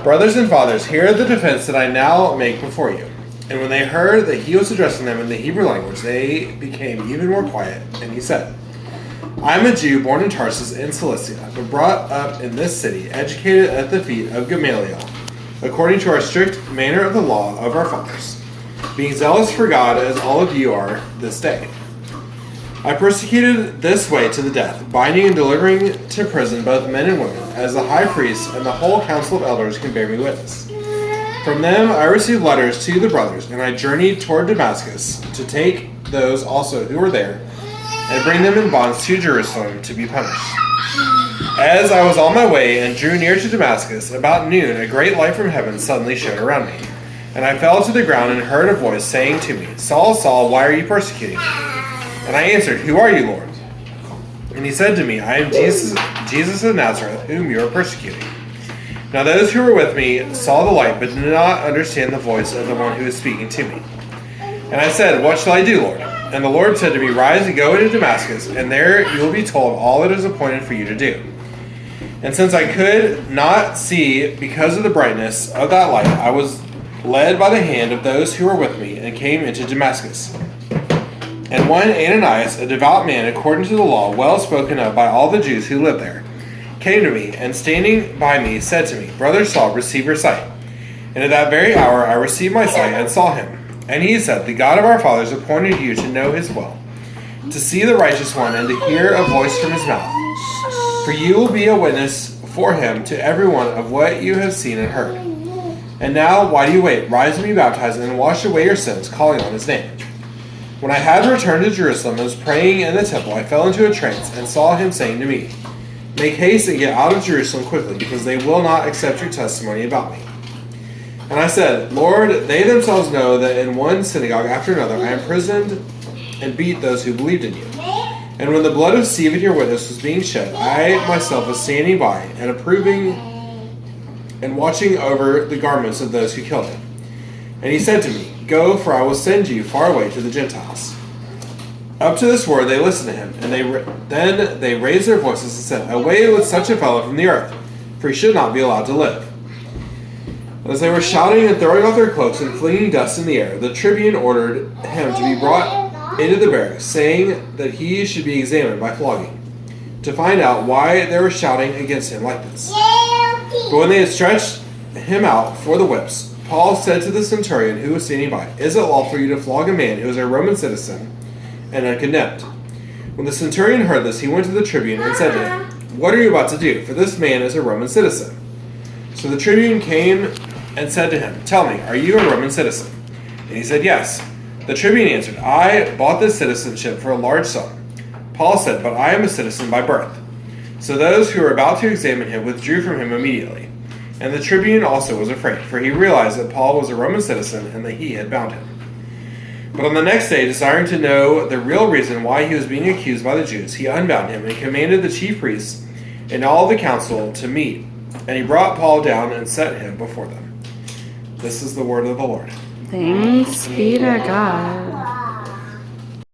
Brothers and fathers, hear the defense that I now make before you. And when they heard that he was addressing them in the Hebrew language, they became even more quiet. And he said, I am a Jew born in Tarsus in Cilicia, but brought up in this city, educated at the feet of Gamaliel, according to our strict manner of the law of our fathers, being zealous for God as all of you are this day. I persecuted this way to the death, binding and delivering to prison both men and women, as the high priest and the whole council of elders can bear me witness. From them I received letters to the brothers, and I journeyed toward Damascus to take those also who were there, and bring them in bonds to Jerusalem to be punished. As I was on my way and drew near to Damascus, about noon a great light from heaven suddenly shone around me. And I fell to the ground and heard a voice saying to me, Saul, Saul, why are you persecuting me? And I answered, Who are you, Lord? And he said to me, I am Jesus of Nazareth, whom you are persecuting. Now those who were with me saw the light, but did not understand the voice of the one who was speaking to me. And I said, What shall I do, Lord? And the Lord said to me, Rise and go into Damascus, and there you will be told all that is appointed for you to do. And since I could not see because of the brightness of that light, I was led by the hand of those who were with me, and came into Damascus. And one Ananias, a devout man according to the law, well spoken of by all the Jews who lived there, came to me, and standing by me said to me, Brother Saul, receive your sight. And at that very hour I received my sight and saw him. And he said, The God of our fathers appointed you to know his will, to see the righteous one, and to hear a voice from his mouth. For you will be a witness for him to everyone of what you have seen and heard. And now, why do you wait? Rise and be baptized, and wash away your sins, calling on his name. When I had returned to Jerusalem and was praying in the temple, I fell into a trance, and saw him saying to me, Make haste and get out of Jerusalem quickly, because they will not accept your testimony about me. And I said, Lord, they themselves know that in one synagogue after another I imprisoned and beat those who believed in you. And when the blood of Stephen, your witness, was being shed, I myself was standing by and approving and watching over the garments of those who killed him. And he said to me, Go, for I will send you far away to the Gentiles. Up to this word they listened to him, and then they raised their voices and said, Away with such a fellow from the earth, for he should not be allowed to live. As they were shouting and throwing off their cloaks and flinging dust in the air, the tribune ordered him to be brought into the barracks, saying that he should be examined by flogging, to find out why they were shouting against him like this. But when they had stretched him out for the whips, Paul said to the centurion who was standing by, Is it lawful for you to flog a man who is a Roman citizen and uncondemned? When the centurion heard this, he went to the tribune and said to him, What are you about to do? For this man is a Roman citizen. So the tribune came and said to him, Tell me, are you a Roman citizen? And he said, Yes. The tribune answered, I bought this citizenship for a large sum. Paul said, But I am a citizen by birth. So those who were about to examine him withdrew from him immediately. And the tribune also was afraid, for he realized that Paul was a Roman citizen and that he had bound him. But on the next day, desiring to know the real reason why he was being accused by the Jews, he unbound him and commanded the chief priests and all the council to meet. And he brought Paul down and set him before them. This is the word of the Lord. Thanks be to God.